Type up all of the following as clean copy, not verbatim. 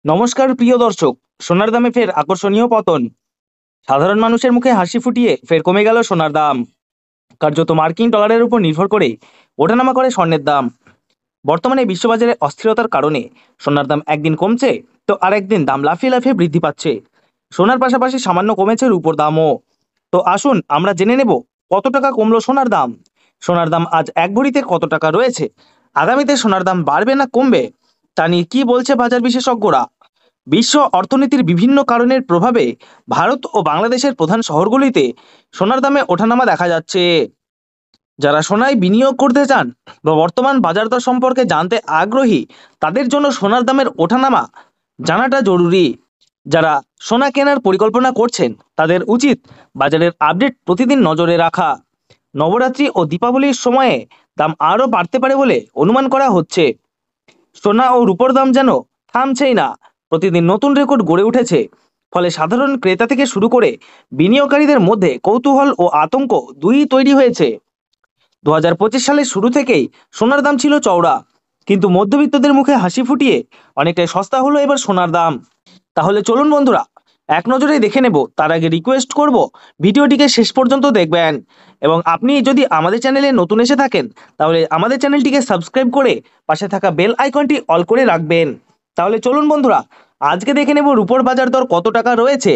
নমস্কার প্রিয় দর্শক। সোনার দামে ফের আকর্ষণীয় পতন। সাধারণ মানুষের মুখে হাসি ফুটিয়ে ফের কমে গেল সোনার দাম। কার্যত মার্কিন ডলারের উপর নির্ভর করে ওঠানামা করে স্বর্ণের দাম। বর্তমানে বিশ্ববাজারে অস্থিরতার কারণে সোনার দাম একদিন কমছে তো আর একদিন দাম লাফিয়ে লাফিয়ে বৃদ্ধি পাচ্ছে। সোনার পাশাপাশি সামান্য কমেছে রূপোর দামও। তো আসুন আমরা জেনে নেব কত টাকা কমলো সোনার দাম। সোনার দাম আজ এক ভরিতে কত টাকা রয়েছে, আগামীতে সোনার দাম বাড়বে না কমবে, তা নিয়ে কি বলছে বাজার বিশেষজ্ঞরা। বিশ্ব অর্থনীতির বিভিন্ন কারণের প্রভাবে ভারত ও বাংলাদেশের প্রধান শহরগুলিতে সোনার দামে ওঠানামা দেখা যাচ্ছে। যারা সোনায় বিনিয়োগ করতে চান বা বর্তমান বাজার দর সম্পর্কে জানতে আগ্রহী, তাদের জন্য সোনার দামের ওঠানামা জানাটা জরুরি। যারা সোনা কেনার পরিকল্পনা করছেন তাদের উচিত বাজারের আপডেট প্রতিদিন নজরে রাখা। নবরাত্রি ও দীপাবলির সময়ে দাম আরও বাড়তে পারে বলে অনুমান করা হচ্ছে। সোনা ও রূপোর দাম যেন থামছেই না, প্রতিদিন নতুন রেকর্ড গড়ে উঠেছে। ফলে সাধারণ ক্রেতা থেকে শুরু করে বিনিয়োগকারীদের মধ্যে কৌতূহল ও আতঙ্ক দুই তৈরি হয়েছে। 2025 সালের শুরু থেকেই সোনার দাম ছিল চওড়া, কিন্তু মধ্যবিত্তদের মুখে হাসি ফুটিয়ে অনেকটাই সস্তা হলো এবার সোনার দাম। তাহলে চলুন বন্ধুরা এক নজরে দেখে নেব। তার আগে রিকোয়েস্ট করব ভিডিওটিকে শেষ পর্যন্ত দেখবেন, এবং আপনি যদি আমাদের চ্যানেলে নতুন এসে থাকেন তাহলে আমাদের চ্যানেলটিকে সাবস্ক্রাইব করে পাশে থাকা বেল আইকনটি অল করে রাখবেন। তাহলে চলুন বন্ধুরা আজকে দেখে নেব রূপোর বাজার দর কত টাকা রয়েছে।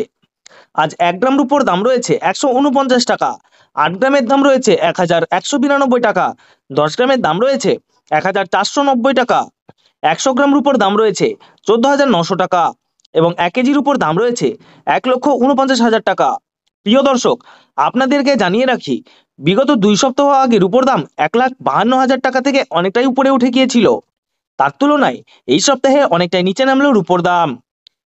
আজ 1 গ্রাম রূপোর দাম রয়েছে 149 টাকা, 8 গ্রামের দাম রয়েছে 1192 টাকা, 10 গ্রামের দাম রয়েছে 1490 টাকা, 100 গ্রাম রূপোর দাম রয়েছে 14,900 টাকা, এবং 1 কেজির উপর দাম রয়েছে 1,49,000 টাকা। প্রিয় দর্শক, আপনাদেরকে জানিয়ে রাখি, বিগত 2 সপ্তাহ আগে রূপোর দাম 1,52,000 টাকা থেকে অনেকটাই উপরে উঠে গিয়েছিল। তার তুলনায় এই সপ্তাহে অনেকটাই নিচে নামলো রূপোর দাম।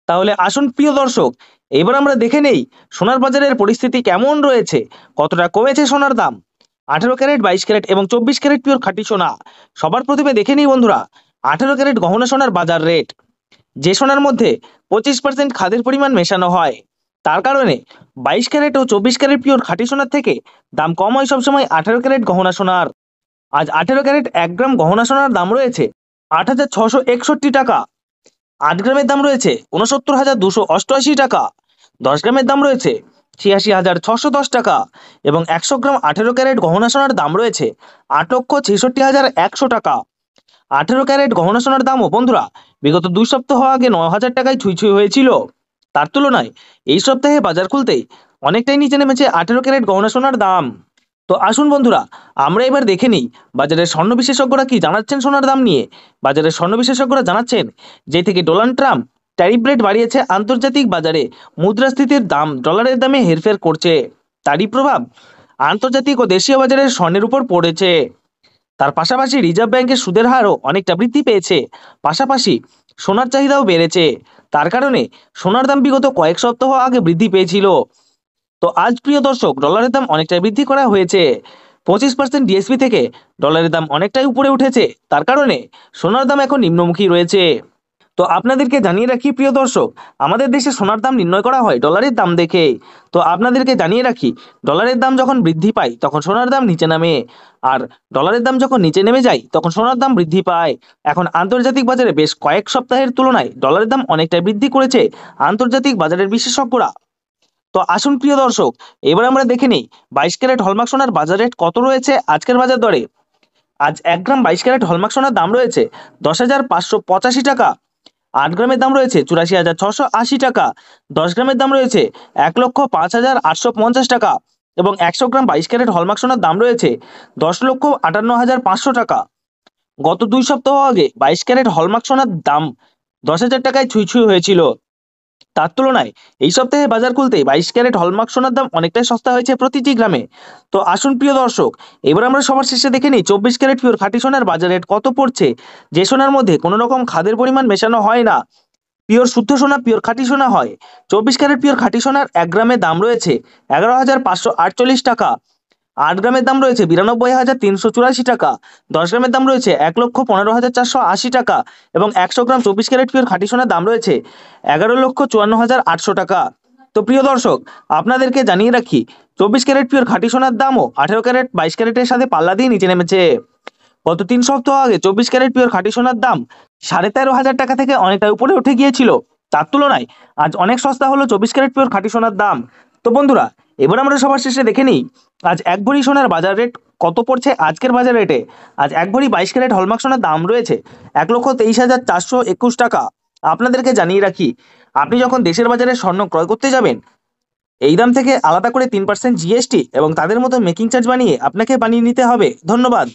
তাহলে আসুন প্রিয় দর্শক, এবার আমরা দেখে নেই সোনার বাজারের পরিস্থিতি কেমন রয়েছে, কতটা কমেছে সোনার দাম। 18 ক্যারেট, 22 ক্যারেট এবং 24 ক্যারেট পিওর খাঁটি সোনা। সবার প্রথমে দেখে নিই বন্ধুরা 18 ক্যারেট গহনা সোনার বাজার রেট। যে সোনার মধ্যে 25% খাদের পরিমাণ মেশানো হয়, তার কারণে 22 ক্যারেট ও 24 ক্যারেট পিওর খাঁটি সোনার থেকে দাম কম হয় সবসময় 18 ক্যারেট গহনা সোনার। আজ 18 ক্যারেট 1 গ্রাম গহনা সোনার দাম রয়েছে 8,661 টাকা, 8 গ্রামের দাম রয়েছে 69,288 টাকা, 10 গ্রামের দাম রয়েছে 86,610 টাকা, এবং 100 গ্রাম 18 ক্যারেট গহনা সোনার দাম রয়েছে 8,66,100 টাকা। 18 ক্যারেট গহনা সোনার দামও বন্ধুরা বিগত 2 সপ্তাহ আগে 9,000 টাকায় ছুঁই ছুঁই হয়েছিল। তার তুলনায় এই সপ্তাহে বাজার খুলতেই অনেকটাই নিচে নেমেছে 18 ক্যারেট গহনা সোনার দাম। তো আসুন বন্ধুরা আমরা এবার দেখে নিই বাজারের স্বর্ণ বিশেষজ্ঞরা কি জানাচ্ছেন সোনার দাম নিয়ে। বাজারের স্বর্ণ বিশেষজ্ঞরা জানাচ্ছেন, যে থেকে ডোনাল্ড ট্রাম্প ট্যারিফ রেট বাড়িয়েছে, আন্তর্জাতিক বাজারে মুদ্রাস্ফীতির দাম ডলারের দামে হেরফের করছে। তারই প্রভাব আন্তর্জাতিক ও দেশীয় বাজারের স্বর্ণের উপর পড়েছে। তার পাশাপাশি রিজার্ভ ব্যাংকের সুদের হারও অনেকটা বৃদ্ধি পেয়েছে, পাশাপাশি সোনার চাহিদাও বেড়েছে। তার কারণে সোনার দাম বিগত কয়েক সপ্তাহ আগে বৃদ্ধি পেয়েছিল। তো আজ প্রিয় দর্শক ডলারের দাম অনেকটাই বৃদ্ধি করা হয়েছে। 25% ডিএসপি থেকে ডলারের দাম অনেকটাই উপরে উঠেছে। তার কারণে সোনার দাম এখন নিম্নমুখী রয়েছে। তো আপনাদেরকে জানিয়ে রাখি প্রিয় দর্শক, আমাদের দেশে সোনার দাম নির্ণয় করা হয় ডলারের দাম দেখে। তো আপনাদেরকে জানিয়ে রাখি, ডলারের দাম যখন বৃদ্ধি পায় তখন সোনার দাম নিচে নামে, আর ডলারের দাম যখন নিচে নেমে যায় তখন সোনার দাম বৃদ্ধি পায়। এখন আন্তর্জাতিক বাজারে বেশ কয়েক সপ্তাহের তুলনায় ডলারের দাম অনেকটাই বৃদ্ধি করেছে আন্তর্জাতিক বাজারের বিশেষজ্ঞরা। তো আসুন প্রিয় দর্শক এবার আমরা দেখে নিই 22 ক্যারেট হলমার্ক সোনার বাজার রেট কত রয়েছে আজকের বাজার দরে। আজ 1 গ্রাম 22 ক্যারেট হলমার্ক সোনার দাম রয়েছে 10,585 টাকা, 8 গ্রামের দাম রয়েছে 84,680 টাকা, 10 গ্রামের দাম রয়েছে 1,05,850 টাকা, এবং 100 গ্রাম 22 ক্যারেট হলমার্ক সোনার দাম রয়েছে 10,58,500 টাকা। গত 2 সপ্তাহ আগে 22 ক্যারেট হলমার্ক সোনার দাম 10,000 টাকায় ছুঁই ছুঁই হয়েছিল। তার তুলনায় এই সপ্তাহে বাজার খুলতেই 22 ক্যারেট হলমার্ক সোনার দাম অনেকটাই সস্তা হয়েছে প্রতিটি গ্রামে। তো আসুন প্রিয় দর্শক এবার আমরা সবার শেষে দেখে নিই 24 ক্যারেট পিওর খাঁটি সোনার বাজার রেট কত পড়ছে, যে সোনার মধ্যে কোনো রকম খাদের পরিমাণ মেশানো হয় না, পিওর শুদ্ধ সোনা, পিওর খাঁটি সোনা হয়। 24 ক্যারেট পিওর খাঁটি সোনার 1 গ্রামের দাম রয়েছে 11,548 টাকা, 8 গ্রামের দাম রয়েছে 92,384 টাকা, 10 গ্রামের দাম রয়েছে 1,15,480 টাকা, এবং 100 গ্রাম 24 ক্যারেট পিওর খাঁটি সোনার দাম রয়েছে 11,54,800 টাকা। তো প্রিয় দর্শক আপনাদেরকে জানিয়ে রাখি 24 ক্যারেট পিওর খাঁটি সোনার দামও 18 ক্যারেট 22 ক্যারেটের সাথে পাল্লা দিয়ে নিচে নেমেছে। গত 3 সপ্তাহ আগে 24 ক্যারেট পিওর খাঁটি সোনার দাম 13,500 টাকা থেকে অনেকটা উপরে উঠে গিয়েছিল। তার তুলনায় আজ অনেক সস্তা হলো 24 ক্যারেট পিওর খাঁটি সোনার দাম। তো বন্ধুরা, এবার আমরা সবার শেষে দেখে নিই আজ 1 ভরি সোনার বাজার রেট কত পড়ছে। আজকের বাজার রেটে আজ 1 ভরি 22 ক্যারেট হলমার্ক সোনার দাম রয়েছে 1,23,421 টাকা। আপনাদেরকে জানিয়ে রাখি, আপনি যখন দেশের বাজারে স্বর্ণ ক্রয় করতে যাবেন, এই দাম থেকে আলাদা করে 3% জিএসটি এবং তাদের মতো মেকিং চার্জ বানিয়ে আপনাকে বানিয়ে নিতে হবে। ধন্যবাদ।